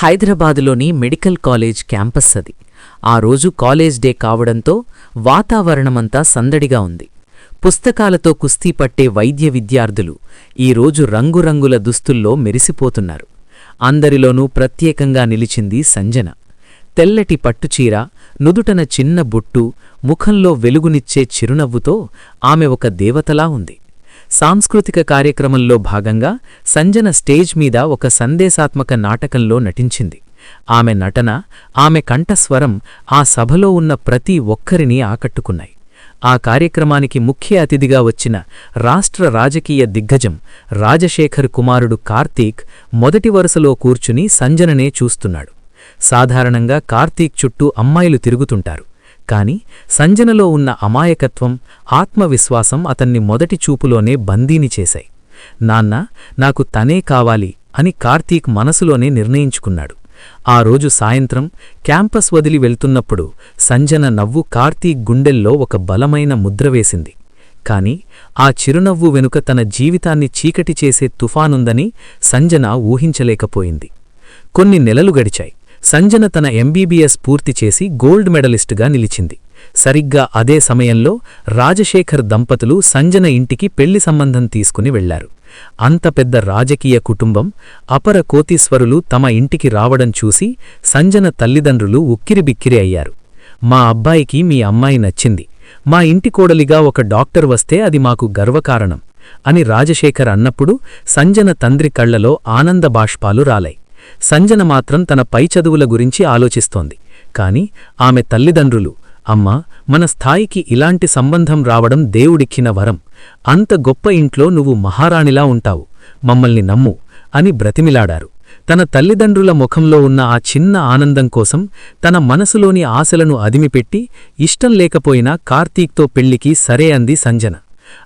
హైదరాబాదులోని medical college campus అది. ఆ రోజు కాలేజ్ డే కావడంతో వాతావరణమంతా సందడిగా ఉంది. పుస్తకాలతో కుస్తీ పట్టే వైద్య విద్యార్థులు ఈరోజు రంగురంగుల దుస్తుల్లో మెరిసిపోతున్నారు. అందరిలోనూ ప్రత్యేకంగా నిలిచింది సంజన. తెల్లటి పట్టుచీర, నుదుటన చిన్న బొట్టు, ముఖంలో వెలుగునిచ్చే చిరునవ్వుతో ఆమె ఒక దేవతలా ఉంది. సాంస్కృతిక కార్యక్రమంలో భాగంగా సంజన స్టేజ్ మీద ఒక సందేశాత్మక నాటకంలో నటించింది. ఆమె నటన, ఆమె కంఠస్వరం ఆ సభలో ఉన్న ప్రతి ఒక్కరినీ ఆకట్టుకున్నాయి. ఆ కార్యక్రమానికి ముఖ్య అతిథిగా వచ్చిన రాష్ట్ర రాజకీయ దిగ్గజం రాజశేఖర్ కుమారుడు కార్తీక్ మొదటి వరుసలో కూర్చుని సంజననే చూస్తున్నాడు. సాధారణంగా కార్తీక్ చుట్టూ అమ్మాయిలు తిరుగుతుంటారు. కాని సంజనలో ఉన్న అమాయకత్వం, ఆత్మవిశ్వాసం అతన్ని మొదటి చూపులోనే బందీని చేశాయి. నాన్న, నాకు తనే కావాలి అని కార్తీక్ మనసులోనే నిర్ణయించుకున్నాడు. ఆ రోజు సాయంత్రం క్యాంపస్ వదిలి వెళ్తున్నప్పుడు సంజన నవ్వు కార్తీక్ గుండెల్లో ఒక బలమైన ముద్రవేసింది. కాని ఆ చిరునవ్వు వెనుక తన జీవితాన్ని చీకటి చేసే తుఫానుందని సంజన ఊహించలేకపోయింది. కొన్ని నెలలు గడిచాయి. సంజన తన ఎంబీబీఎస్ పూర్తి చేసి గోల్డ్ మెడలిస్టుగా నిలిచింది. సరిగ్గా అదే సమయంలో రాజశేఖర్ దంపతులు సంజన ఇంటికి పెళ్లి సంబంధం తీసుకుని వెళ్లారు. అంత పెద్ద రాజకీయ కుటుంబం, అపర కోటీశ్వరులు తమ ఇంటికి రావడం చూసి సంజన తల్లిదండ్రులు ఉక్కిరిబిక్కిరి అయ్యారు. మా అబ్బాయికి మీ అమ్మాయి నచ్చింది. మా ఇంటి కోడలిగా ఒక డాక్టర్ వస్తే అది మాకు గర్వకారణం అని రాజశేఖర్ అన్నప్పుడు సంజన తండ్రి కళ్లలో ఆనంద బాష్పాలు రాలాయి. సంజన మాత్రం తన పై చదువుల గురించి ఆలోచిస్తోంది. కాని ఆమె తల్లిదండ్రులు, అమ్మా, మన స్థాయికి ఇలాంటి సంబంధం రావడం దేవుడిచ్చిన వరం. అంత గొప్ప ఇంట్లో నువ్వు మహారాణిలా ఉంటావు, మమ్మల్ని నమ్ము అని బ్రతిమిలాడారు. తన తల్లిదండ్రుల ముఖంలో ఉన్న ఆ చిన్న ఆనందం కోసం తన మనసులోని ఆశలను అదిమిపెట్టి ఇష్టం లేకపోయినా కార్తీక్తో పెళ్లికి సరే అంది సంజన.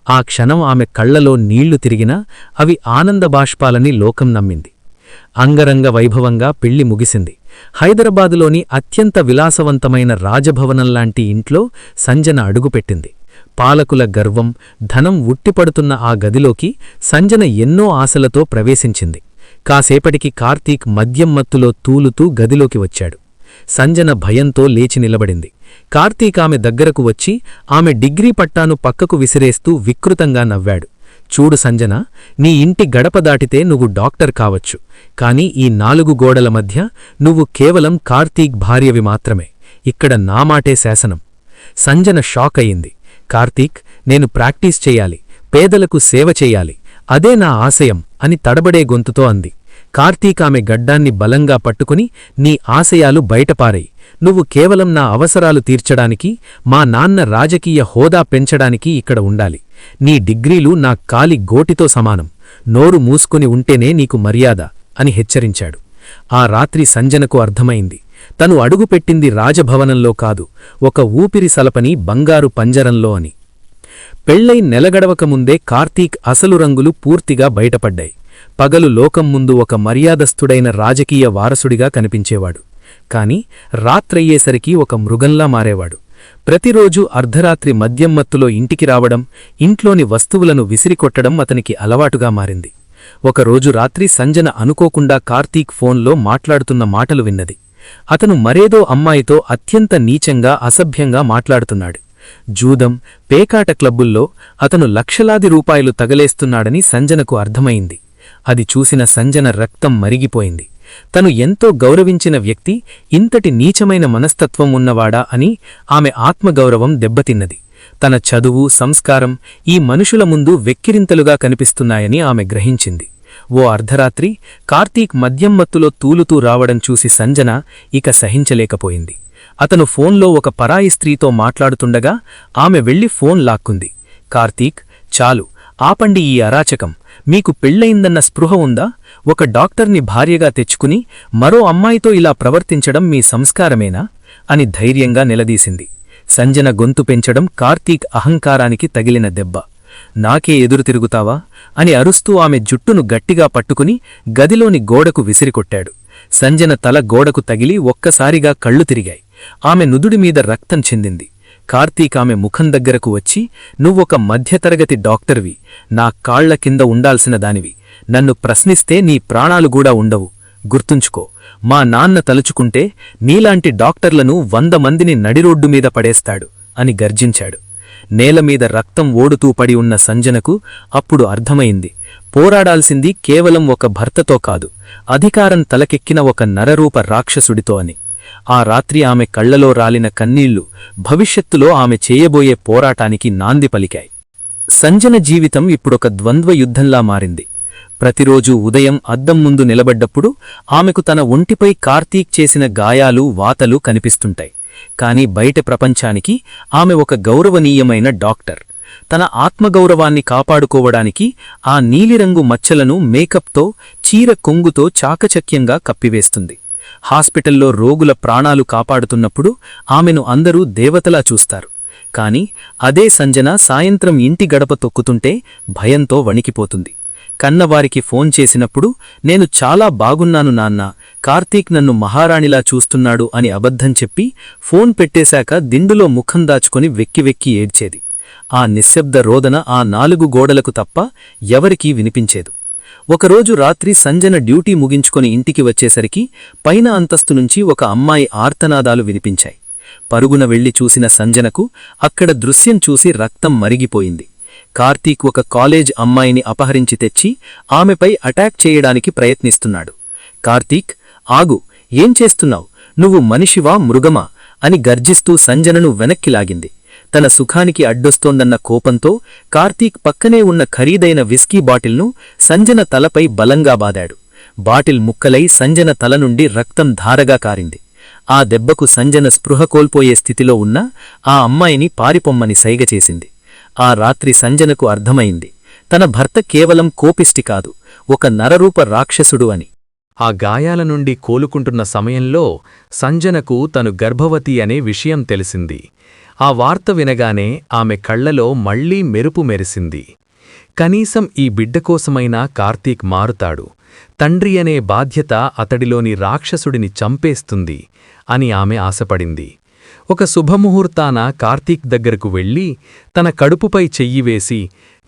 ఆ క్షణం ఆమె కళ్లలో నీళ్లు తిరిగినా అవి ఆనందబాష్పాలని లోకం నమ్మింది. అంగరంగ వైభవంగా పెళ్లి ముగిసింది. హైదరాబాదులోని అత్యంత విలాసవంతమైన రాజభవనంలాంటి ఇంట్లో సంజన అడుగుపెట్టింది. పాలకుల గర్వం, ధనం ఉట్టిపడుతున్న ఆ గదిలోకి సంజన ఎన్నో ఆశలతో ప్రవేశించింది. కాసేపటికి కార్తీక్ మద్యం మత్తులో తూలుతూ గదిలోకి వచ్చాడు. సంజన భయంతో లేచి నిలబడింది. కార్తీక్ ఆమె దగ్గరకు వచ్చి ఆమె డిగ్రీ పట్టాను పక్కకు విసిరేస్తూ వికృతంగా నవ్వాడు. చూడు సంజన, నీ ఇంటి గడప దాటితే నువ్వు డాక్టర్ కావచ్చు, కాని ఈ 4 గోడల మధ్య నువ్వు కేవలం కార్తీక్ భార్యవి మాత్రమే. ఇక్కడ నా మాటే శాసనం. సంజన షాక్ అయింది. కార్తీక్, నేను ప్రాక్టీస్ చెయ్యాలి, పేదలకు సేవ చెయ్యాలి, అదే నా ఆశయం అని తడబడే గొంతుతో అంది. కార్తీక్ ఆమె గడ్డాన్ని బలంగా పట్టుకుని, నీ ఆశయాలు బయటపారాయి. నువ్వు కేవలం నా అవసరాలు తీర్చడానికి, మా నాన్న రాజకీయ హోదా పెంచడానికి ఇక్కడ ఉండాలి. నీ డిగ్రీలు నా కాలి గోటితో సమానం. నోరు మూసుకుని ఉంటేనే నీకు మర్యాద అని హెచ్చరించాడు. ఆ రాత్రి సంజనకు అర్థమైంది, తను అడుగుపెట్టింది రాజభవనంలో కాదు, ఒక ఊపిరి సలపని బంగారు పంజరంలో అని. పెళ్లై నెలగడవకముందే కార్తీక్ అసలు రంగులు పూర్తిగా బయటపడ్డాయి. పగలు లోకం ముందు ఒక మర్యాదస్థుడైన రాజకీయ వారసుడిగా కనిపించేవాడు. కాని రాత్రయ్యేసరికి ఒక మృగంలా మారేవాడు. ప్రతిరోజూ అర్ధరాత్రి మద్యం మత్తులో ఇంటికి రావడం, ఇంట్లోని వస్తువులను విసిరికొట్టడం అతనికి అలవాటుగా మారింది. ఒకరోజు రాత్రి సంజన అనుకోకుండా కార్తీక్ ఫోన్లో మాట్లాడుతున్న మాటలు విన్నది. అతను మరేదో అమ్మాయితో అత్యంత నీచంగా, అసభ్యంగా మాట్లాడుతున్నాడు. జూదం, పేకాట క్లబ్బుల్లో అతను లక్షలాది రూపాయలు తగలేస్తున్నాడని సంజనకు అర్థమైంది. అది చూసిన సంజన రక్తం మరిగిపోయింది. తను ఎంతో గౌరవించిన వ్యక్తి ఇంతటి నీచమైన మనస్తత్వం ఉన్నవాడా అని ఆమె ఆత్మగౌరవం దెబ్బతిన్నది. తన చదువు, సంస్కారం ఈ మనుషుల ముందు వెక్కిరింతలుగా కనిపిస్తున్నాయని ఆమె గ్రహించింది. ఓ అర్ధరాత్రి కార్తీక్ మద్యం మత్తులో తూలుతూ రావడం చూసి సంజన ఇక సహించలేకపోయింది. అతను ఫోన్లో ఒక పరాయి స్త్రీతో మాట్లాడుతుండగా ఆమె వెళ్లి ఫోన్ లాక్కుంది. కార్తీక్, చాలు, ఆపండి ఈ అరాచకం. మీకు పెళ్లయిందన్న స్పృహ ఉందా? ఒక డాక్టర్ని భార్యగా తెచ్చుకుని మరో అమ్మాయితో ఇలా ప్రవర్తించడం మీ సంస్కారమేనా అని ధైర్యంగా నిలదీసింది. సంజన గొంతు పెంచడం కార్తీక్ అహంకారానికి తగిలిన దెబ్బ. నాకే ఎదురు తిరుగుతావా అని అరుస్తూ ఆమె జుట్టును గట్టిగా పట్టుకుని గదిలోని గోడకు విసిరికొట్టాడు. సంజన తల గోడకు తగిలి ఒక్కసారిగా కళ్ళు తిరిగాయి. ఆమె నుదుడిమీద రక్తం చెందింది. కార్తీక్ ఆమె ముఖం దగ్గరకు వచ్చి, నువ్వొక మధ్యతరగతి డాక్టర్వి, నా కాళ్ల కింద ఉండాల్సిన దానివి, నన్ను ప్రశ్నిస్తే నీ ప్రాణాలు కూడా ఉండవు గుర్తుంచుకో, మా నాన్న తలుచుకుంటే నీలాంటి డాక్టర్లను 100 మందిని నడిరోడ్డు మీద పడేస్తాడు అని గర్జించాడు. నేలమీద రక్తం ఓడుతూ పడి ఉన్న సంజనకు అప్పుడు అర్థమైంది, పోరాడాల్సింది కేవలం ఒక భర్తతో కాదు, అధికారం తలకెక్కిన ఒక నరరూప రాక్షసుడితో అని. ఆ రాత్రి ఆమె కళ్లలో రాలిన కన్నీళ్లు భవిష్యత్తులో ఆమె చేయబోయే పోరాటానికి నాంది పలికాయి. సంజన జీవితం ఇప్పుడొక ద్వంద్వ యుద్ధంలా మారింది. ప్రతిరోజూ ఉదయం అద్దం ముందు నిలబడ్డప్పుడు ఆమెకు తన ఒంటిపై కార్తీక్ చేసిన గాయాలు, వాతలు కనిపిస్తుంటాయి. కాని బయట ప్రపంచానికి ఆమె ఒక గౌరవనీయమైన డాక్టర్. తన ఆత్మగౌరవాన్ని కాపాడుకోవడానికి ఆ నీలిరంగు మచ్చలను మేకప్తో, చీర కొంగుతో చాకచక్యంగా కప్పివేస్తుంది. హాస్పిటల్లో రోగుల ప్రాణాలు కాపాడుతున్నప్పుడు ఆమెను అందరూ దేవతలా చూస్తారు. కాని అదే సంజన సాయంత్రం ఇంటి గడప తొక్కుతుంటే భయంతో వణికిపోతుంది. కన్నవారికి ఫోన్ చేసినప్పుడు, నేను చాలా బాగున్నాను నాన్నా, కార్తీక్ నన్ను మహారాణిలా చూస్తున్నాడు అని అబద్ధం చెప్పి ఫోన్ పెట్టేశాక దిండులో ముఖం దాచుకొని వెక్కి వెక్కి ఏడ్చేది. ఆ నిశ్శబ్ద రోదన ఆ 4 గోడలకు తప్ప ఎవరికీ వినిపించేదు. ఒకరోజు రాత్రి సంజన డ్యూటీ ముగించుకొని ఇంటికి వచ్చేసరికి పైన అంతస్తు నుంచి ఒక అమ్మాయి ఆర్తనాదాలు వినిపించాయి. పరుగున వెళ్లి చూసిన సంజనకు అక్కడ దృశ్యం చూసి రక్తం మరిగిపోయింది. కార్తీక్ ఒక కాలేజ్ అమ్మాయిని అపహరించి తెచ్చి ఆమెపై అటాక్ చేయడానికి ప్రయత్నిస్తున్నాడు. కార్తీక్, ఆగు, ఏం చేస్తున్నావు? నువ్వు మనిషివా మృగమా అని గర్జిస్తూ సంజనను వెనక్కి లాగింది. తన సుఖానికి అడ్డొస్తోందన్న కోపంతో కార్తీక్ పక్కనే ఉన్న ఖరీదైన విస్కీ బాటిల్ను సంజన తలపై బలంగా బాదాడు. బాటిల్ ముక్కలై సంజన తల నుండి రక్తం ధారగా కారింది. ఆ దెబ్బకు సంజన స్పృహ కోల్పోయే స్థితిలో ఉన్న ఆ అమ్మాయిని పారిపొమ్మని సైగ చేసింది. ఆ రాత్రి సంజనకు అర్థమైంది, తన భర్త కేవలం కోపిష్టి కాదు, ఒక నరరూప రాక్షసుడు అని. ఆ గాయాల నుండి కోలుకుంటున్న సమయంలో సంజనకు తను గర్భవతి అనే విషయం తెలిసింది. ఆ వార్త వినగానే ఆమె కళ్లలో మళ్లీ మెరుపు మెరిసింది. కనీసం ఈ బిడ్డకోసమైనా కార్తీక్ మారుతాడు, తండ్రి అనే బాధ్యత అతడిలోని రాక్షసుడిని చంపేస్తుంది అని ఆమె ఆశపడింది. ఒక శుభముహూర్తాన కార్తీక్ దగ్గరకు వెళ్ళి తన కడుపుపై చెయ్యివేసి,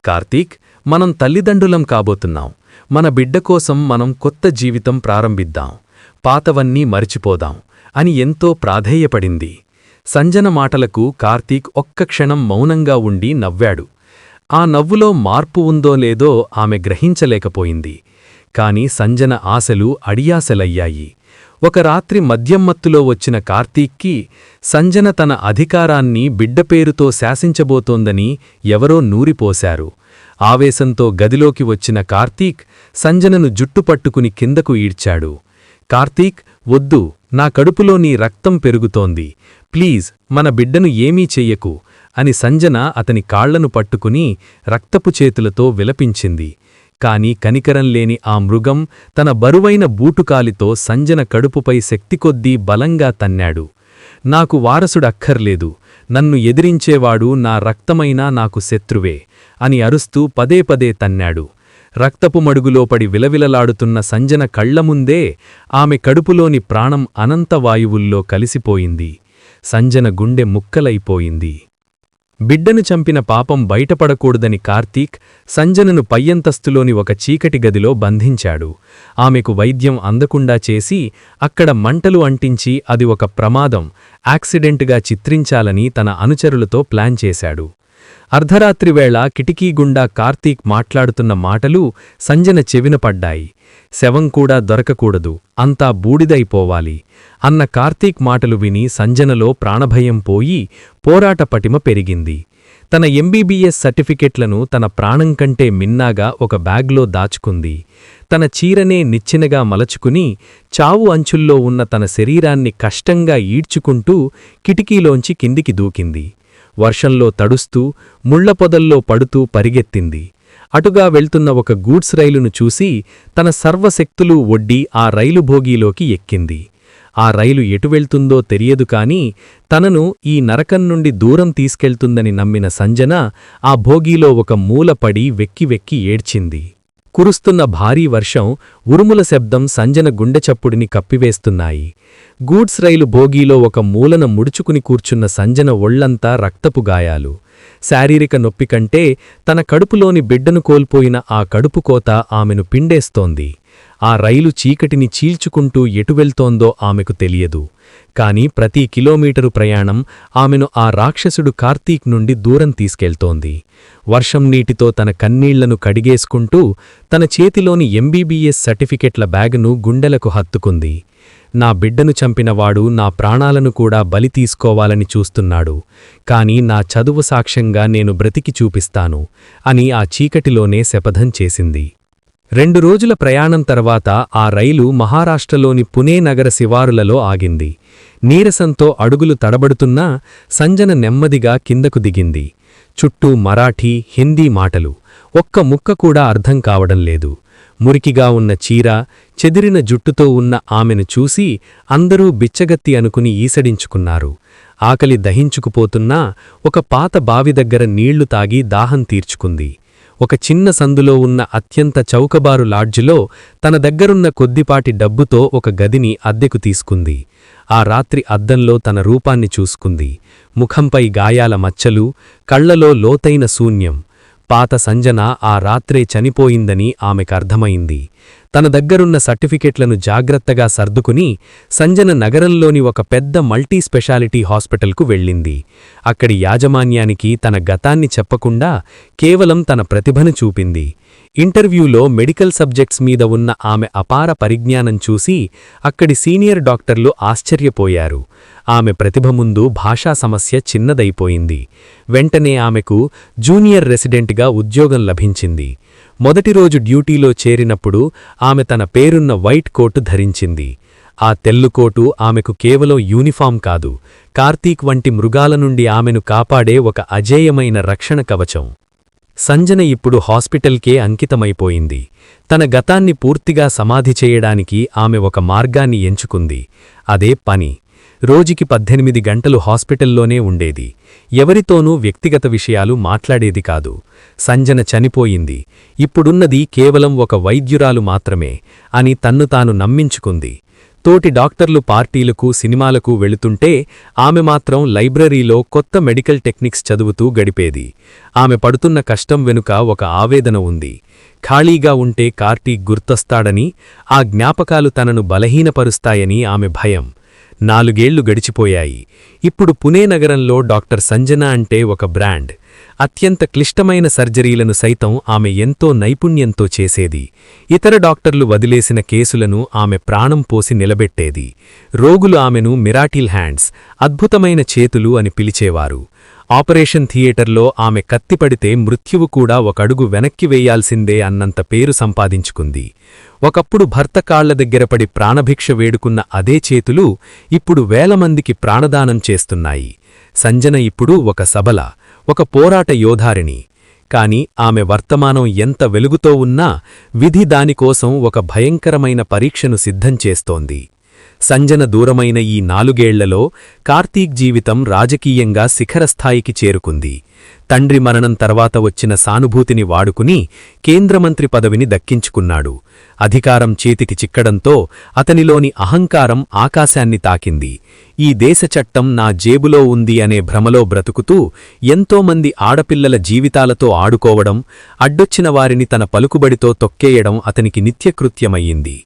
కార్తీక్, మనం తల్లిదండ్రులం కాబోతున్నాం, మన బిడ్డ కోసం మనం కొత్త జీవితం ప్రారంభిద్దాం, పాతవన్నీ మరిచిపోదాం అని ఎంతో ప్రాధేయపడింది. సంజన మాటలకు కార్తీక్ ఒక్క క్షణం మౌనంగా ఉండి నవ్వాడు. ఆ నవ్వులో మార్పు ఉందో లేదో ఆమె గ్రహించలేకపోయింది. కాని సంజన ఆశలు అడియాసలయ్యాయి. ఒక రాత్రి మద్యమ్మత్తులో వచ్చిన కార్తీక్కి సంజన తన అధికారాన్ని బిడ్డపేరుతో శాసించబోతోందని ఎవరో నూరిపోశారు. ఆవేశంతో గదిలోకి వచ్చిన కార్తీక్ సంజనను జుట్టుపట్టుకుని కిందకు ఈడ్చాడు. కార్తీక్, వద్దు, నా కడుపులో నీ రక్తం పెరుగుతోంది, ప్లీజ్ మన బిడ్డను ఏమీ చెయ్యకు అని సంజన అతని కాళ్లను పట్టుకుని రక్తపు చేతులతో విలపించింది. కాని కనికరం లేని ఆ మృగం తన బరువైన బూటుకాలితో సంజన కడుపుపై శక్తికొద్దీ బలంగా తన్నాడు. నాకు వారసుడక్కర్లేదు, నన్ను ఎదిరించేవాడు నా రక్తమైనా నాకు శత్రువే అని అరుస్తూ పదే పదే తన్నాడు. రక్తపు మడుగులోపడి విలవిలలాడుతున్న సంజన కళ్లముందే ఆమె కడుపులోని ప్రాణం అనంతవాయువుల్లో కలిసిపోయింది. సంజన గుండె ముక్కలైపోయింది. బిడ్డను చంపిన పాపం బయటపడకూడదని కార్తీక్ సంజనను పయ్యంతస్తులోని ఒక చీకటి గదిలో బంధించాడు. ఆమెకు వైద్యం అందకుండా చేసి అక్కడ మంటలు అంటించి అది ఒక ప్రమాదం, యాక్సిడెంట్గా చిత్రించాలని తన అనుచరులతో ప్లాన్ చేశాడు. అర్ధరాత్రివేళ కిటికీగుండా కార్తీక్ మాట్లాడుతున్న మాటలు సంజన చెవిన పడ్డాయి. శవం కూడా దొరకకూడదు, అంతా బూడిదైపోవాలి అన్న కార్తీక్ మాటలు విని సంజనలో ప్రాణభయం పోయి పోరాట పటిమ పెరిగింది. తన ఎంబీబీఎస్ సర్టిఫికెట్లను తన ప్రాణం కంటే మిన్నాగా ఒక బ్యాగ్లో దాచుకుంది. తన చీరనే నిచ్చెనగా మలచుకుని చావు అంచుల్లో ఉన్న తన శరీరాన్ని కష్టంగా ఈడ్చుకుంటూ కిటికీలోంచి కిందికి దూకింది. వర్షంలో తడుస్తూ ముళ్లపొదల్లో పడుతూ పరిగెత్తింది. అటుగా వెళ్తున్న ఒక గూడ్స్ రైలును చూసి తన సర్వశక్తులూ ఒడ్డి ఆ రైలు భోగీలోకి ఎక్కింది. ఆ రైలు ఎటు వెళ్తుందో తెలియదు కాని తనను ఈ నరకం నుండి దూరం తీసుకెళ్తుందని నమ్మిన సంజన ఆ భోగీలో ఒక మూలపడి వెక్కి వెక్కి ఏడ్చింది. కురుస్తున్న భారీ వర్షం, ఉరుముల శబ్దం సంజన గుండెచప్పుడిని కప్పివేస్తున్నాయి. గూడ్స్ రైలు భోగీలో ఒక మూలన ముడుచుకుని కూర్చున్న సంజన ఒళ్లంతా రక్తపు గాయాలు. శారీరక నొప్పి కంటే తన కడుపులోని బిడ్డను కోల్పోయిన ఆ కడుపుకోత ఆమెను పిండేస్తోంది. ఆ రైలు చీకటిని చీల్చుకుంటూ ఎటు వెళ్తోందో ఆమెకు తెలియదు. కాని ప్రతి కిలోమీటరు ప్రయాణం ఆమెను ఆ రాక్షసుడు కార్తీక్ నుండి దూరం తీసుకెళ్తోంది. వర్షం నీటితో తన కన్నీళ్లను కడిగేసుకుంటూ తన చేతిలోని ఎంబీబీఎస్ సర్టిఫికెట్ల బ్యాగును గుండెలకు హత్తుకుంది. నా బిడ్డను చంపినవాడు నా ప్రాణాలను కూడా బలి తీసుకోవాలని చూస్తున్నాడు, కాని నా చదువు సాక్ష్యంగా నేను బ్రతికి చూపిస్తాను అని ఆ చీకటిలోనే శపథం చేసింది. 2 రోజుల ప్రయాణం తర్వాత ఆ రైలు మహారాష్ట్రలోని పునే నగర శివారులలో ఆగింది. నీరసంతో అడుగులు తడబడుతున్నా సంజన నెమ్మదిగా కిందకు దిగింది. చుట్టూ మరాఠీ, హిందీ మాటలు, ఒక్క ముక్క కూడా అర్థం కావడం లేదు. మురికిగా ఉన్న చీర, చెదిరిన జుట్టుతో ఉన్న ఆమెను చూసి అందరూ బిచ్చగత్తి అనుకుని ఈసడించుకున్నారు. ఆకలి దహించుకుపోతున్నా ఒక పాత బావి దగ్గర నీళ్లు తాగి దాహం తీర్చుకుంది. ఒక చిన్న సందులో ఉన్న అత్యంత చౌకబారు లాడ్జిలో తన దగ్గరున్న కొద్దిపాటి డబ్బుతో ఒక గదిని అద్దెకు తీసుకుంది. ఆ రాత్రి అద్దంలో తన రూపాన్ని చూసుకుంది. ముఖంపై గాయాల మచ్చలు, కళ్లలో లోతైన శూన్యం. పాత సంజన ఆ రాత్రే చనిపోయిందని ఆమెకర్థమైంది. తన దగ్గరున్న సర్టిఫికెట్లను జాగ్రత్తగా సర్దుకుని సంజన నగరంలోని ఒక పెద్ద మల్టీ స్పెషాలిటీ హాస్పిటల్కు వెళ్ళింది. అక్కడి యాజమాన్యానికి తన గతాన్ని చెప్పకుండా కేవలం తన ప్రతిభను చూపింది. ఇంటర్వ్యూలో మెడికల్ సబ్జెక్ట్స్ మీద ఉన్న ఆమె అపార పరిజ్ఞానం చూసి అక్కడి సీనియర్ డాక్టర్లు ఆశ్చర్యపోయారు. ఆమె ప్రతిభ ముందు భాషా సమస్య చిన్నదైపోయింది. వెంటనే ఆమెకు జూనియర్ రెసిడెంట్గా ఉద్యోగం లభించింది. మొదటి రోజు డ్యూటీలో చేరినప్పుడు ఆమె తన పేరున్న వైట్ కోటు ధరించింది. ఆ తెల్లుకోటు ఆమెకు కేవలం యూనిఫాం కాదు, కార్తీక్ వంటి మృగాల నుండి ఆమెను కాపాడే ఒక అజేయమైన రక్షణ కవచం. సంజన ఇప్పుడు హాస్పిటల్కే అంకితమైపోయింది. తన గతాన్ని పూర్తిగా సమాధి చేయడానికి ఆమె ఒక మార్గాన్ని ఎంచుకుంది. అదే పని. రోజుకి 18 గంటలు హాస్పిటల్లోనే ఉండేది. ఎవరితోనూ వ్యక్తిగత విషయాలు మాట్లాడేది కాదు. సంజన చనిపోయింది, ఇప్పుడున్నది కేవలం ఒక వైద్యురాలు మాత్రమే అని తన్ను తాను నమ్మించుకుంది. తోటి డాక్టర్లు పార్టీలకు, సినిమాలకు వెళుతుంటే ఆమె మాత్రం లైబ్రరీలో కొత్త మెడికల్ టెక్నిక్స్ చదువుతూ గడిపేది. ఆమె పడుతున్న కష్టం వెనుక ఒక ఆవేదన ఉంది. ఖాళీగా ఉంటే కార్తీక్ గుర్తొస్తాడని, ఆ జ్ఞాపకాలు తనను బలహీనపరుస్తాయని ఆమె భయం. 4 ఏళ్లు గడిచిపోయాయి. ఇప్పుడు పునే నగరంలో డాక్టర్ సంజన అంటే ఒక బ్రాండ్. అత్యంత క్లిష్టమైన సర్జరీలను సైతం ఆమె ఎంతో నైపుణ్యంతో చేసేది. ఇతర డాక్టర్లు వదిలేసిన కేసులను ఆమె ప్రాణం పోసి నిలబెట్టేది. రోగులు ఆమెను మిరాటిల్ హ్యాండ్స్, అద్భుతమైన చేతులు అని పిలిచేవారు. ఆపరేషన్ థియేటర్లో ఆమె కత్తిపడితే మృత్యువు కూడా ఒక అడుగు వెనక్కి వేయాల్సిందే అన్నంత పేరు సంపాదించుకుంది. ఒకప్పుడు భర్త కాళ్ల దగ్గరపడి ప్రాణభిక్ష వేడుకున్న అదే చేతులు ఇప్పుడు వేలమందికి ప్రాణదానం చేస్తున్నాయి. సంజన ఇప్పుడు ఒక సబల, ఒక పోరాట యోధారిణి. కాని ఆమె వర్తమానం ఎంత వెలుగుతో ఉన్నా విధి దానికోసం ఒక భయంకరమైన పరీక్షను సిద్ధం చేస్తోంది. సంజన దూరమైన ఈ 4 ఏళ్లలో కార్తీక్ జీవితం రాజకీయంగా శిఖరస్థాయికి చేరుకుంది. తండ్రి మరణం తర్వాత వచ్చిన సానుభూతిని వాడుకుని కేంద్రమంత్రి పదవిని దక్కించుకున్నాడు. అధికారం చేతికి చిక్కడంతో అతనిలోని అహంకారం ఆకాశాన్ని తాకింది. ఈ దేశ చట్టం నా జేబులో ఉంది అనే భ్రమలో బ్రతుకుతూ ఎంతోమంది ఆడపిల్లల జీవితాలతో ఆడుకోవడం, అడ్డొచ్చిన వారిని తన పలుకుబడితో తొక్కేయడం అతనికి నిత్యకృత్యమయ్యింది.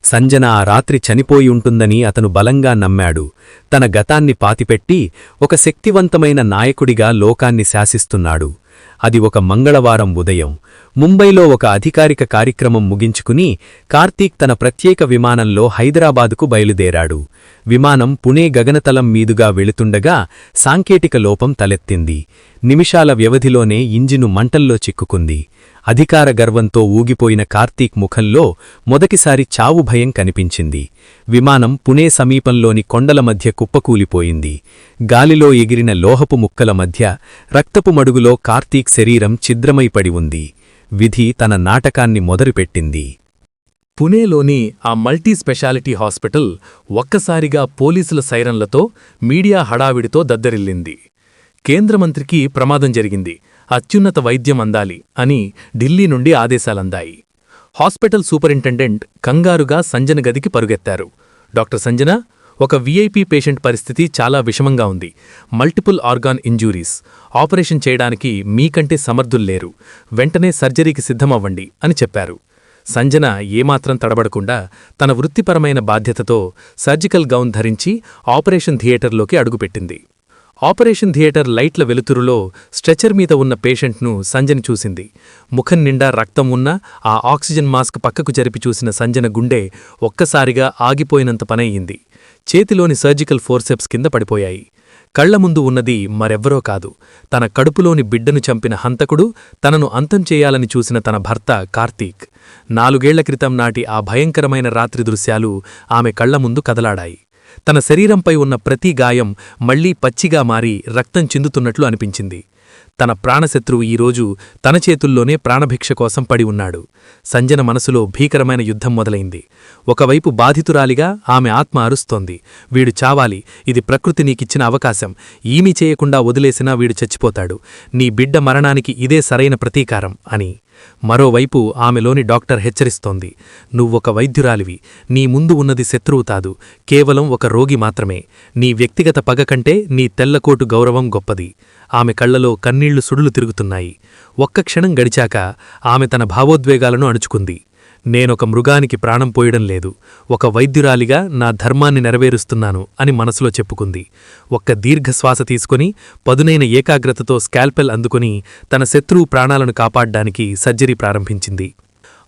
సంజన ఆ రాత్రి చనిపోయి ఉంటుందని అతను బలంగా నమ్మాడు. తన గతాన్ని పాతిపెట్టి ఒక శక్తివంతమైన నాయకుడిగా లోకాన్ని శాసిస్తున్నాడు. అది ఒక మంగళవారం ఉదయం. ముంబైలో ఒక అధికారిక కార్యక్రమం ముగించుకుని కార్తీక్ తన ప్రత్యేక విమానంలో హైదరాబాదుకు బయలుదేరాడు. విమానం పుణే గగనతలం మీదుగా వెళుతుండగా సాంకేతిక లోపం తలెత్తింది. నిమిషాల వ్యవధిలోనే ఇంజిను మంటల్లో చిక్కుకుంది. అధికార గర్వంతో ఊగిపోయిన కార్తీక్ ముఖంలో మొదటిసారి చావు భయం కనిపించింది. విమానం పుణే సమీపంలోని కొండల మధ్య కుప్పకూలిపోయింది. గాలిలో ఎగిరిన లోహపు ముక్కల మధ్య రక్తపు మడుగులో కార్తీక్ శరీరం ఛిద్రమైపడి ఉంది. విధి తన నాటకాన్ని మొదలుపెట్టింది. పుణేలోని ఆ మల్టీ స్పెషాలిటీ హాస్పిటల్ ఒక్కసారిగా పోలీసుల సైరన్లతో, మీడియా హడావిడితో దద్దరిల్లింది. కేంద్రమంత్రికి ప్రమాదం జరిగింది, అత్యున్నత వైద్యం అందాలి అని ఢిల్లీ నుండి ఆదేశాలందాయి. హాస్పిటల్ సూపరింటెండెంట్ కంగారుగా సంజన గదికి పరుగెత్తారు. డాక్టర్ సంజన, ఒక వీఐపీ పేషెంట్ పరిస్థితి చాలా విషమంగా ఉంది. Multiple organ injuries. ఆపరేషన్ చేయడానికి మీకంటే సమర్థుల్లేరు. వెంటనే సర్జరీకి సిద్ధమవ్వండి అని చెప్పారు. సంజన ఏమాత్రం తడబడకుండా తన వృత్తిపరమైన బాధ్యతతో సర్జికల్ గౌన్ ధరించి ఆపరేషన్ థియేటర్లోకి అడుగుపెట్టింది. ఆపరేషన్ థియేటర్ లైట్ల వెలుతురులో స్ట్రెచర్ మీద ఉన్న పేషెంట్ను సంజన చూసింది. ముఖం నిండా రక్తం ఉన్న ఆ ఆక్సిజన్ మాస్క్ పక్కకు జరిపి చూసిన సంజన గుండె ఒక్కసారిగా ఆగిపోయినంత పనయ్యింది. చేతిలోని సర్జికల్ ఫోర్సెప్స్ కింద పడిపోయాయి. కళ్ల ముందు ఉన్నది మరెవ్వరో కాదు, తన కడుపులోని బిడ్డను చంపిన హంతకుడు, తనను అంతం చేయాలని చూసిన తన భర్త కార్తీక్. 4 ఏళ్ల క్రితం నాటి ఆ భయంకరమైన రాత్రి దృశ్యాలు ఆమె కళ్ల ముందు కదలాడాయి. తన శరీరంపై ఉన్న ప్రతి గాయం మళ్లీ పచ్చిగా మారి రక్తం చిందుతున్నట్లు అనిపించింది. తన ప్రాణశత్రువు ఈరోజు తన చేతుల్లోనే ప్రాణభిక్ష కోసం పడి ఉన్నాడు. సంజన మనసులో భీకరమైన యుద్ధం మొదలైంది. ఒకవైపు బాధితురాలిగా ఆమె ఆత్మ అరుస్తోంది, వీడు చావాలి, ఇది ప్రకృతి నీకిచ్చిన అవకాశం, ఈమీ చేయకుండా వదిలేసినా వీడు చచ్చిపోతాడు, నీ బిడ్డ మరణానికి ఇదే సరైన ప్రతీకారం అని. మరోవైపు ఆమెలోని డాక్టర్ హెచ్చరిస్తోంది, నువ్వొక వైద్యురాలివి, నీ ముందు ఉన్నది శత్రువు కాదు, కేవలం ఒక రోగి మాత్రమే. నీ వ్యక్తిగత పగ కంటే నీ తెల్లకోటు గౌరవం గొప్పది. ఆమె కళ్లలో కన్నీళ్లు సుడులు తిరుగుతున్నాయి. ఒక్క క్షణం గడిచాక ఆమె తన భావోద్వేగాలను అణుచుకుంది. నేనొక మృగానికి ప్రాణం పోయడం లేదు, ఒక వైద్యురాలిగా నా ధర్మాన్ని నెరవేరుస్తున్నాను అని మనసులో చెప్పుకుంది. ఒక్క దీర్ఘశ్వాస తీసుకుని పదునైన ఏకాగ్రతతో స్కాల్పెల్ అందుకుని తన శత్రువు ప్రాణాలను కాపాడ్డానికి సర్జరీ ప్రారంభించింది.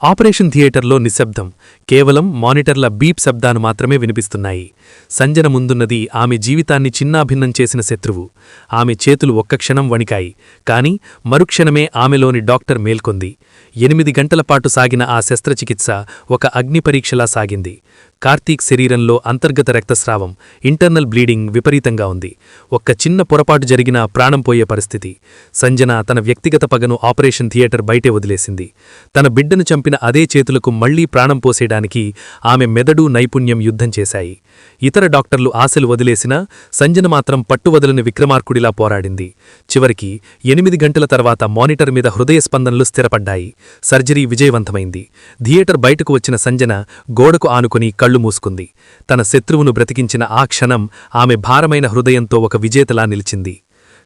ఆపరేషన్ థియేటర్లో నిశ్శబ్దం, కేవలం మానిటర్ల బీప్ శబ్దాలు మాత్రమే వినిపిస్తున్నాయి. సంజన ముందున్నది ఆమె జీవితాన్ని చిన్నాభిన్నం చేసిన శత్రువు. ఆమె చేతులు ఒక్క క్షణం వణికాయి, కాని మరుక్షణమే ఆమెలోని డాక్టర్ మేల్కొంది. 8 గంటల పాటు సాగిన ఆ శస్త్రచికిత్స ఒక అగ్నిపరీక్షలా సాగింది. కార్తీక్ శరీరంలో అంతర్గత రక్తస్రావం, ఇంటర్నల్ బ్లీడింగ్ విపరీతంగా ఉంది. ఒక్క చిన్న పొరపాటు జరిగినా ప్రాణం పోయే పరిస్థితి. సంజన తన వ్యక్తిగత పగను ఆపరేషన్ థియేటర్ బయటే వదిలేసింది. తన బిడ్డను చంపిన అదే చేతులకు మళ్లీ ప్రాణం పోసేయడానికి ఆమె మెదడు నైపుణ్యం యుద్ధం చేశాయి. ఇతర డాక్టర్లు ఆశలు వదిలేసినా సంజన మాత్రం పట్టువదలని విక్రమార్కుడిలా పోరాడింది. చివరికి 8 గంటల తర్వాత మానిటర్ మీద హృదయ స్పందనలు స్థిరపడ్డాయి. సర్జరీ విజయవంతమైంది. థియేటర్ బయటకు వచ్చిన సంజన గోడకు ఆనుకుని కళ్ళు మూసుకుంది. తన శత్రువును బ్రతికించిన ఆ క్షణం ఆమె భారమైన హృదయంతో ఒక విజేతలా నిలిచింది.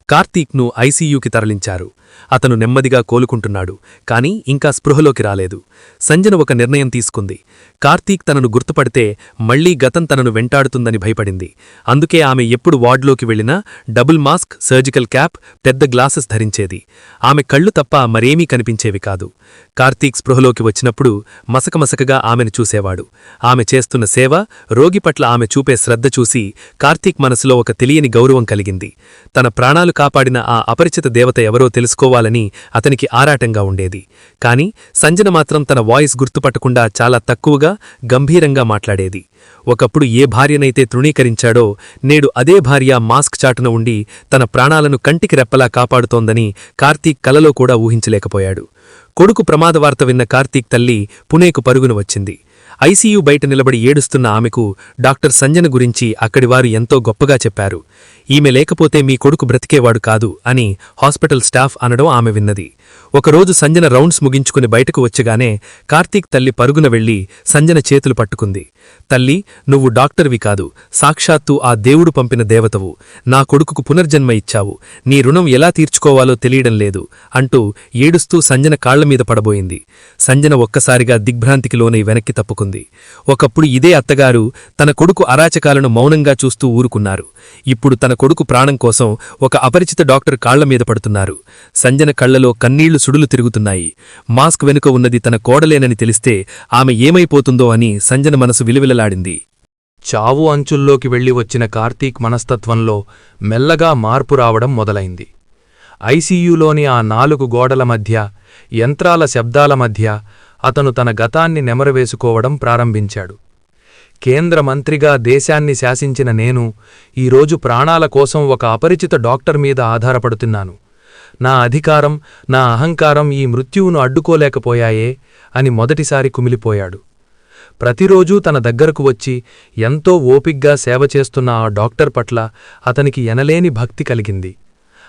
కార్తీక్ను ఐసీయూకి తరలించారు. అతను నెమ్మదిగా కోలుకుంటున్నాడు, కాని ఇంకా స్పృహలోకి రాలేదు. సంజన ఒక నిర్ణయం తీసుకుంది. కార్తీక్ తనను గుర్తుపడితే మళ్లీ గతం తనను వెంటాడుతుందని భయపడింది. అందుకే ఆమె ఎప్పుడు వార్డులోకి వెళ్లినా డబుల్ మాస్క్, సర్జికల్ క్యాప్, పెద్ద గ్లాసెస్ ధరించేది. ఆమె కళ్ళు తప్ప మరేమీ కనిపించేవి కాదు. కార్తీక్ స్పృహలోకి వచ్చినప్పుడు మసకమసకగా ఆమెను చూసేవాడు. ఆమె చేస్తున్న సేవ, రోగి పట్ల ఆమె చూపే శ్రద్ధ చూసి కార్తీక్ మనసులో ఒక తెలియని గౌరవం కలిగింది. తన ప్రాణాలు కాపాడిన ఆ అపరిచిత దేవత ఎవరో తెలుసుకోవాలని అతనికి ఆరాటంగా ఉండేది. కాని సంజన మాత్రం తన వాయిస్ గుర్తుపట్టకుండా చాలా తక్కువగా, గంభీరంగా మాట్లాడేది. ఒకప్పుడు ఏ భార్యనైతే తృణీకరించాడో నేడు అదే భార్య మాస్క్ చాటున ఉండి తన ప్రాణాలను కంటికి రెప్పలా కాపాడుతోందని కార్తీక్ కలలో కూడా ఊహించలేకపోయాడు. కొడుకు ప్రమాదవార్త విన్న కార్తీక్ తల్లి పుణేకు పరుగున వచ్చింది. ఐసీయూ బయట నిలబడి ఏడుస్తున్న ఆమెకు డాక్టర్ సంజన గురించి అక్కడివారు ఎంతో గొప్పగా చెప్పారు. ఈమె లేకపోతే మీ కొడుకు బ్రతికేవాడు కాదు అని హాస్పిటల్ స్టాఫ్ అనడం ఆమె విన్నది. ఒకరోజు సంజన రౌండ్స్ ముగించుకుని బయటకు వచ్చగానే కార్తీక్ తల్లి పరుగున వెళ్లి సంజన చేతులు పట్టుకుంది. తల్లి, నువ్వు డాక్టర్వి కాదు, సాక్షాత్తు ఆ దేవుడు పంపిన దేవతవు. నా కొడుకుకు పునర్జన్మ ఇచ్చావు. నీ రుణం ఎలా తీర్చుకోవాలో తెలియడం లేదు అంటూ ఏడుస్తూ సంజన కాళ్లమీద పడబోయింది. సంజన ఒక్కసారిగా దిగ్భ్రాంతికి లోనై వెనక్కి తప్పుకుంది. ఒకప్పుడు ఇదే అత్తగారు తన కొడుకు అరాచకాలను మౌనంగా చూస్తూ ఊరుకున్నారు. ఇప్పుడు తన కొడుకు ప్రాణం కోసం ఒక అపరిచిత డాక్టర్ కాళ్లమీద పడుతున్నారు. సంజన కళ్లలో కన్నీళ్లు సుడులు తిరుగుతున్నాయి. మాస్క్ వెనుక ఉన్నది తన కోడలేనని తెలిస్తే ఆమె ఏమైపోతుందో అని సంజన మనసు విలువిలలాడింది. చావు అంచుల్లోకి వెళ్లి వచ్చిన కార్తీక్ మనస్తత్వంలో మెల్లగా మార్పు రావడం మొదలైంది. ఐసీయూలోని ఆ 4 గోడల మధ్య, యంత్రాల శబ్దాల మధ్య అతను తన గతాన్ని నెమరవేసుకోవడం ప్రారంభించాడు. కేంద్ర మంత్రిగా దేశాన్ని శాసించిన నేను ఈరోజు ప్రాణాల కోసం ఒక అపరిచిత డాక్టర్ మీద ఆధారపడుతున్నాను. నా అధికారం, నా అహంకారం ఈ మృత్యువును అడ్డుకోలేకపోయాయే అని మొదటిసారి కుమిలిపోయాడు. ప్రతిరోజూ తన దగ్గరకు వచ్చి ఎంతో ఓపిగ్గా సేవ చేస్తున్న ఆ డాక్టర్ పట్ల అతనికి ఎనలేని భక్తి కలిగింది.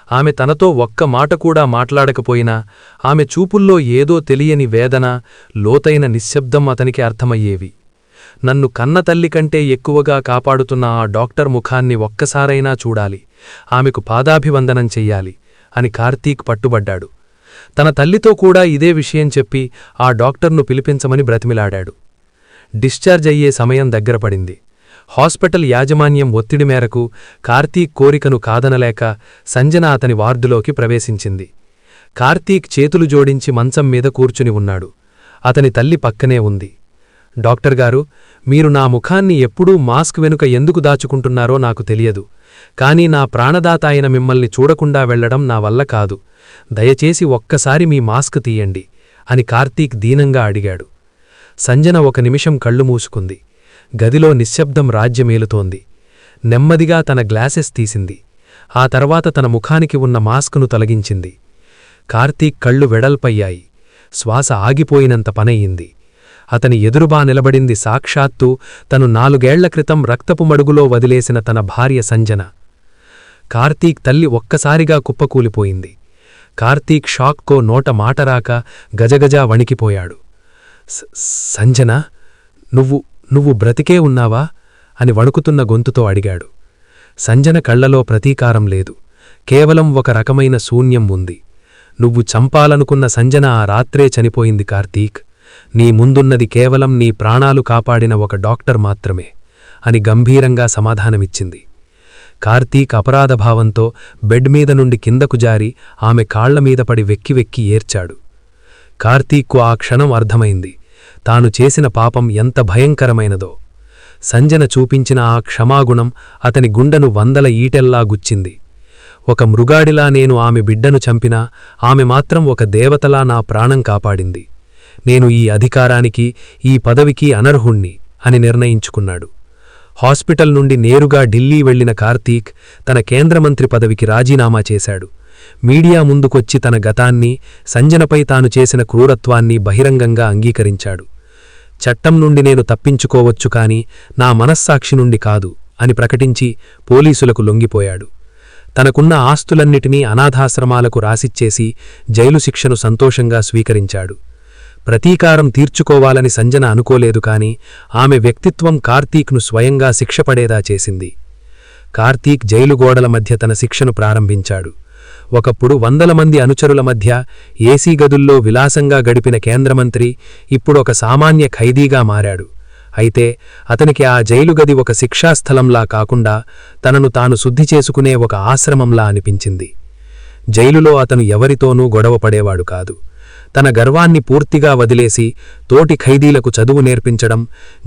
ఆమె తనతో ఒక్క మాట కూడా మాట్లాడకపోయినా ఆమె చూపుల్లో ఏదో తెలియని వేదన, లోతైన నిశ్శబ్దం అతనికి అర్థమయ్యేవి. నన్ను కన్న తల్లి కంటే ఎక్కువగా కాపాడుతున్న ఆ డాక్టర్ ముఖాన్ని ఒక్కసారైనా చూడాలి, ఆమెకు పాదాభివందనం చెయ్యాలి అని కార్తీక్ పట్టుబడ్డాడు. తన తల్లితో కూడా ఇదే విషయం చెప్పి ఆ డాక్టర్ను పిలిపించమని బ్రతిమిలాడాడు. డిశ్చార్జ్ అయ్యే సమయం దగ్గరపడింది. హాస్పిటల్ యాజమాన్యం ఒత్తిడి మేరకు కార్తీక్ కోరికను కాదనలేక సంజన అతని వార్డులోకి ప్రవేశించింది. కార్తీక్ చేతులు జోడించి మంచం మీద కూర్చుని ఉన్నాడు. అతని తల్లి పక్కనే ఉంది. డాక్టర్ గారు, మీరు నా ముఖాన్ని ఎప్పుడూ మాస్క్ వెనుక ఎందుకు దాచుకుంటున్నారో నాకు తెలియదు. కానీ నా ప్రాణదాత అయిన మిమ్మల్ని చూడకుండా వెళ్లడం నా వల్ల కాదు. దయచేసి ఒక్కసారి మీ మాస్క్ తీయండి అని కార్తీక్ దీనంగా అడిగాడు. సంజన ఒక నిమిషం కళ్ళు మూసుకుంది. గదిలో నిశ్శబ్దం రాజ్యమేలుతోంది. నెమ్మదిగా తన గ్లాసెస్ తీసింది. ఆ తర్వాత తన ముఖానికి ఉన్న మాస్కును తొలగించింది. కార్తీక్ కళ్ళు వెడల్పయ్యాయి. శ్వాస ఆగిపోయినంత పనయ్యింది. అతని ఎదురుబా నిలబడింది సాక్షాత్తు తను 4 ఏళ్ల క్రితం రక్తపు మడుగులో వదిలేసిన తన భార్య సంజన. కార్తీక్ తల్లి ఒక్కసారిగా కుప్పకూలిపోయింది. కార్తీక్ షాక్కో నోట మాటరాక గజగజా వణికిపోయాడు. సంజన, నువ్వు బ్రతికే ఉన్నావా అని వణుకుతున్న గొంతుతో అడిగాడు. సంజన కళ్లలో ప్రతీకారం లేదు, కేవలం ఒక రకమైన శూన్యం ఉంది. నువ్వు చంపాలనుకున్న సంజన ఆ రాత్రే చనిపోయింది కార్తీక్. నీ ముందున్నది కేవలం నీ ప్రాణాలు కాపాడిన ఒక డాక్టర్ మాత్రమే అని గంభీరంగా సమాధానమిచ్చింది. కార్తీక్ అపరాధభావంతో బెడ్ మీద నుండి కిందకు జారి ఆమె కాళ్లమీద పడి వెక్కి వెక్కి ఏడ్చాడు. కార్తీక్కు ఆ క్షణం అర్థమైంది, తాను చేసిన పాపం ఎంత భయంకరమైనదో. సంజన చూపించిన ఆ క్షమాగుణం అతని గుండెను 100 ఈటెల్లా గుచ్చింది. ఒక మృగాడిలా నేను ఆమె బిడ్డను చంపినా ఆమె మాత్రం ఒక దేవతలా నా ప్రాణం కాపాడింది. నేను ఈ అధికారానికి, ఈ పదవికి అనర్హుణ్ణి అని నిర్ణయించుకున్నాడు. హాస్పిటల్ నుండి నేరుగా ఢిల్లీ వెళ్లిన కార్తీక్ తన కేంద్రమంత్రి పదవికి రాజీనామా చేశాడు. మీడియా ముందుకొచ్చి తన గతాన్ని, సంజనపై తాను చేసిన క్రూరత్వాన్ని బహిరంగంగా అంగీకరించాడు. చట్టం నుండి నేను తప్పించుకోవచ్చు కాని నా మనస్సాక్షి నుండి కాదు అని ప్రకటించి పోలీసులకు లొంగిపోయాడు. తనకున్న ఆస్తులన్నిటినీ అనాథాశ్రమాలకు రాసిచ్చేసి జైలు శిక్షను సంతోషంగా స్వీకరించాడు. ప్రతీకారం తీర్చుకోవాలని సంజన అనుకోలేదు కాని ఆమె వ్యక్తిత్వం కార్తీక్ను స్వయంగా శిక్షపడేదా చేసింది. కార్తీక్ జైలు గోడల మధ్య తన శిక్షను ప్రారంభించాడు. ఒకప్పుడు 100 మంది అనుచరుల మధ్య ఏసీ గదుల్లో విలాసంగా గడిపిన కేంద్రమంత్రి ఇప్పుడొక సామాన్య ఖైదీగా మారాడు. అయితే అతనికి ఆ జైలు గది ఒక శిక్షాస్థలంలా కాకుండా తనను తాను శుద్ధి చేసుకునే ఒక ఆశ్రమంలా అనిపించింది. జైలులో అతను ఎవరితోనూ గొడవపడేవాడు కాదు. తన గర్వాన్ని పూర్తిగా వదిలేసి తోటి ఖైదీలకు చదువు నేర్పించడం,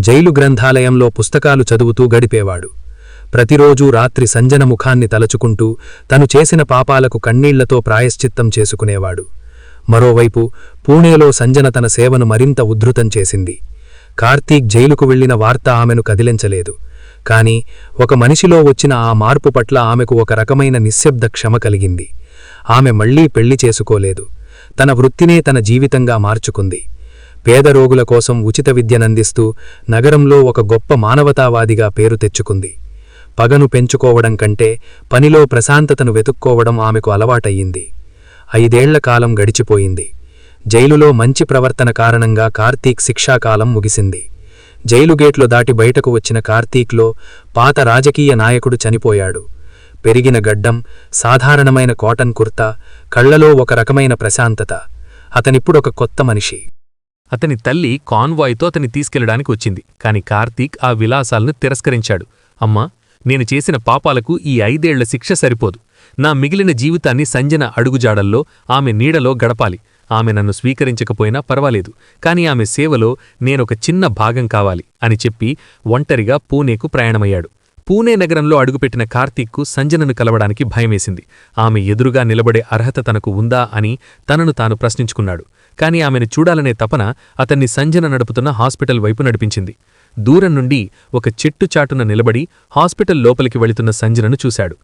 జైలు గ్రంథాలయంలో పుస్తకాలు చదువుతూ గడిపేవాడు. ప్రతిరోజూ రాత్రి సంజన ముఖాన్ని తలచుకుంటూ తను చేసిన పాపాలకు కన్నీళ్లతో ప్రాయశ్చిత్తం చేసుకునేవాడు. మరోవైపు పూణేలో సంజన తన సేవను మరింత ఉద్ధృతం చేసింది. కార్తీక్ జైలుకు వెళ్లిన వార్త ఆమెను కదిలించలేదు. కాని ఒక మనిషిలో వచ్చిన ఆ మార్పు పట్ల ఆమెకు ఒక రకమైన నిశ్శబ్ద క్షమ కలిగింది. ఆమె మళ్లీ పెళ్లి చేసుకోలేదు. తన వృత్తినే తన జీవితంగా మార్చుకుంది. పేద రోగుల కోసం ఉచిత విద్యనందిస్తూ నగరంలో ఒక గొప్ప మానవతావాదిగా పేరు తెచ్చుకుంది. పగను పెంచుకోవడం కంటే పనిలో ప్రశాంతతను వెతుక్కోవడం ఆమెకు అలవాటయ్యింది. 5 ఏళ్ల కాలం గడిచిపోయింది. జైలులో మంచి ప్రవర్తన కారణంగా కార్తీక్ శిక్షాకాలం ముగిసింది. జైలు గేట్లు దాటి బయటకు వచ్చిన కార్తీక్లో పాత రాజకీయ నాయకుడు చనిపోయాడు. పెరిగిన గడ్డం, సాధారణమైన కాటన్ కుర్తా, కళ్లలో ఒక రకమైన ప్రశాంతత. అతనిప్పుడొక కొత్త మనిషి. అతని తల్లి కాన్వాయ్తో అతన్ని తీసుకెళ్లడానికి వచ్చింది. కాని కార్తీక్ ఆ విలాసాలను తిరస్కరించాడు. అమ్మా, నేను చేసిన పాపాలకు ఈ 5 ఏళ్ల శిక్ష సరిపోదు. నా మిగిలిన జీవితాన్ని సంజన అడుగుజాడల్లో, ఆమె నీడలో గడపాలి. ఆమె నన్ను స్వీకరించకపోయినా పర్వాలేదు, కాని ఆమె సేవలో నేనొక చిన్న భాగం కావాలి అని చెప్పి ఒంటరిగా పూణేకు ప్రయాణమయ్యాడు. పూణే నగరంలో అడుగుపెట్టిన కార్తీక్కు సంజనను కలవడానికి భయమేసింది. ఆమె ఎదురుగా నిలబడే అర్హత తనకు ఉందా అని తనను తాను ప్రశ్నించుకున్నాడు. కాని ఆమెను చూడాలనే తపన అతన్ని సంజన నడుపుతున్న హాస్పిటల్ వైపు నడిపించింది. దూరం నుండి ఒక చెట్టు చాటున నిలబడి హాస్పిటల్ లోపలికి వెళుతున్న సంజనను చూశాడు.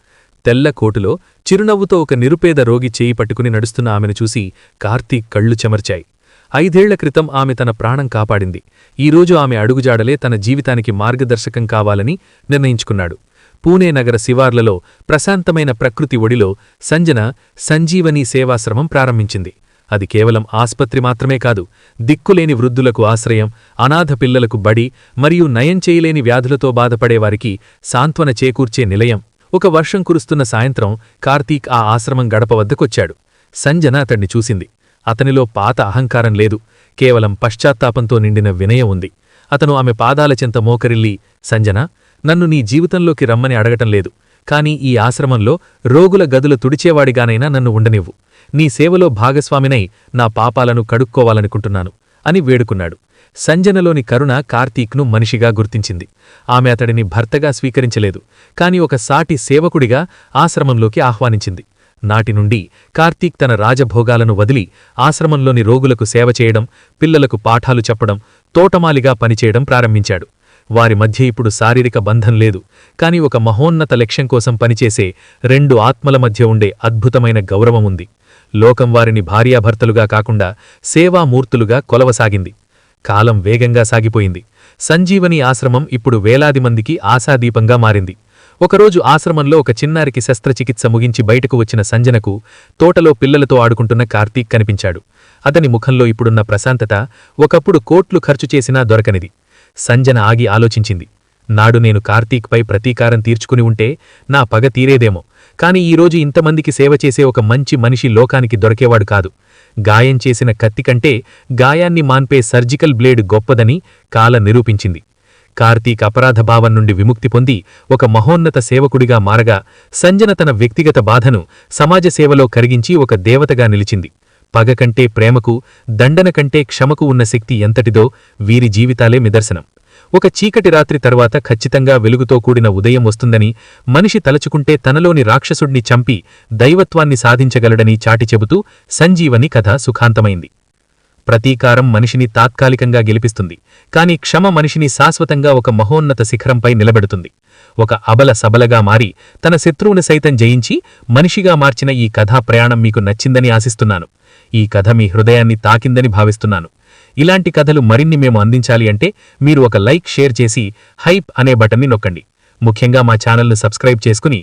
తెల్ల కోటులో చిరునవ్వుతో ఒక నిరుపేద రోగి చేయి పట్టుకుని నడుస్తున్న ఆమెను చూసి కార్తీక్ కళ్ళు చెమర్చాయి. 5 ఏళ్ల క్రితం ఆమె తన ప్రాణం కాపాడింది. ఈరోజు ఆమె అడుగుజాడలే తన జీవితానికి మార్గదర్శకం కావాలని నిర్ణయించుకున్నాడు. పూణే నగర శివార్లలో ప్రశాంతమైన ప్రకృతి ఒడిలో సంజన సంజీవని సేవాశ్రమం ప్రారంభించింది. అది కేవలం ఆస్పత్రి మాత్రమే కాదు, దిక్కులేని వృద్ధులకు ఆశ్రయం, అనాథ పిల్లలకు బడి మరియు నయం చేయలేని వ్యాధులతో బాధపడేవారికి సాంత్వన చేకూర్చే నిలయం. ఒక వర్షం కురుస్తున్న సాయంత్రం కార్తీక్ ఆ ఆశ్రమం గడప వద్దకొచ్చాడు. సంజన అతణ్ణి చూసింది. అతనిలో పాత అహంకారం లేదు, కేవలం పశ్చాత్తాపంతో నిండిన వినయం ఉంది. అతను ఆమె పాదాల చెంత మోకరిల్లి, సంజన, నన్ను నీ జీవితంలోకి రమ్మని అడగటం లేదు, కాని ఈ ఆశ్రమంలో రోగుల గదులు తుడిచేవాడిగానైనా నన్ను ఉండనివ్వు. నీ సేవలో భాగస్వామినై నా పాపాలను కడుక్కోవాలనుకుంటున్నాను అని వేడుకున్నాడు. సంజనలోని కరుణ కార్తీక్ను మనిషిగా గుర్తించింది. ఆమె అతడిని భర్తగా స్వీకరించలేదు, కాని ఒక సాటి సేవకుడిగా ఆశ్రమంలోకి ఆహ్వానించింది. నాటినుండి కార్తీక్ తన రాజభోగాలను వదిలి ఆశ్రమంలోని రోగులకు సేవ చేయడం, పిల్లలకు పాఠాలు చెప్పడం, తోటమాలిగా పనిచేయడం ప్రారంభించాడు. వారి మధ్య ఇప్పుడు శారీరక బంధం లేదు, కాని ఒక మహోన్నత లక్ష్యం కోసం పనిచేసే రెండు ఆత్మల మధ్య ఉండే అద్భుతమైన గౌరవముంది. లోకం వారిని భార్యాభర్తలుగా కాకుండా సేవామూర్తులుగా కొలవసాగింది. కాలం వేగంగా సాగిపోయింది. సంజీవని ఆశ్రమం ఇప్పుడు వేలాది మందికి ఆశాదీపంగా మారింది. ఒకరోజు ఆశ్రమంలో ఒక చిన్నారికి శస్త్రచికిత్స ముగించి బయటకు వచ్చిన సంజనకు తోటలో పిల్లలతో ఆడుకుంటున్న కార్తీక్ కనిపించాడు. అతని ముఖంలో ఇప్పుడున్న ప్రశాంతత ఒకప్పుడు కోట్లు ఖర్చు చేసినా దొరకనిది. సంజన ఆగి ఆలోచించింది. నాడు నేను కార్తీక్పై ప్రతీకారం తీర్చుకుని ఉంటే నా పగ తీరేదేమో, కాని ఈరోజు ఇంతమందికి సేవ చేసే ఒక మంచి మనిషి లోకానికి దొరికేవాడు కాదు. గాయం చేసిన కత్తి కంటే గాయాన్ని మాన్పే సర్జికల్ బ్లేడ్ గొప్పదని కాల నిరూపించింది. కార్తీక్ అపరాధభావం నుండి విముక్తి పొంది ఒక మహోన్నత సేవకుడిగా మారగా, సంజన తన వ్యక్తిగత బాధను సమాజ సేవలో కరిగించి ఒక దేవతగా నిలిచింది. పగ కంటే ప్రేమకు, దండన కంటే క్షమకు ఉన్న శక్తి ఎంతటిదో వీరి జీవితాలే నిదర్శనం. ఒక చీకటి రాత్రి తర్వాత ఖచ్చితంగా వెలుగుతో కూడిన ఉదయం వస్తుందని, మనిషి తలచుకుంటే తనలోని రాక్షసుడిని చంపి దైవత్వాన్ని సాధించగలడని చాటి చెబుతూ సంజీవని కథ సుఖాంతమైంది. ప్రతీకారం మనిషిని తాత్కాలికంగా గెలిపిస్తుంది, కాని క్షమ మనిషిని శాశ్వతంగా ఒక మహోన్నత శిఖరంపై నిలబెడుతుంది. ఒక అబల సబలగా మారి తన శత్రువుని సైతం జయించి మనిషిగా మార్చిన ఈ కథా ప్రయాణం మీకు నచ్చిందని ఆశిస్తున్నాను. ఈ కథ మీ హృదయాన్ని తాకిందని భావిస్తున్నాను. ఇలాంటి కథలు మరిన్ని మేము అందించాలి అంటే మీరు ఒక లైక్, షేర్ చేసి హైప్ అనే బటన్ని నొక్కండి. ముఖ్యంగా మా ఛానల్ను సబ్స్క్రైబ్ చేసుకుని